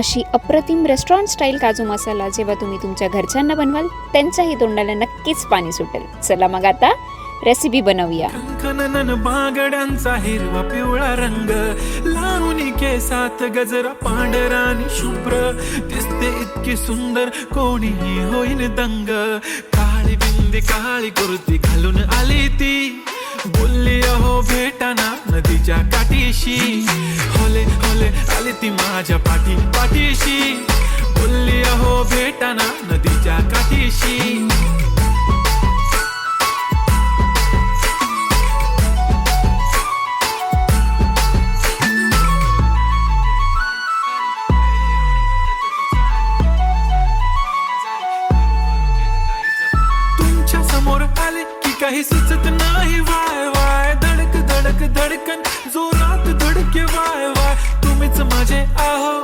अशी अप्रतिम restaurant style काजू मसाला जेव्हा तुम्ही तुमच्या घरच्यांना बनवाल त्यांच्याही तोंडाला नक्कीच पाणी सुटेल. चला मग आता रेसिपी बनवूया. खननन बागड्यांचा हिरवा पिवळा रंग लावणी केसात गजरा पांढरा आणि शुभ्र दिसते इतकी सुंदर कोणीही होईन दंग. काळी बिंदी काळी कुर्ती घालून आली ती बोलली अहो भेटाना नदीच्या काठीशी. होले होले आली ती माझ्या पाठीशी बोलली अहो भेटाना नदीच्या काठीशी. समोर आले की काही सुचत नाही वाय वाय. धडक धडक धडकन जोरात धडके वाय वाय. तुम्हीच माझे आहो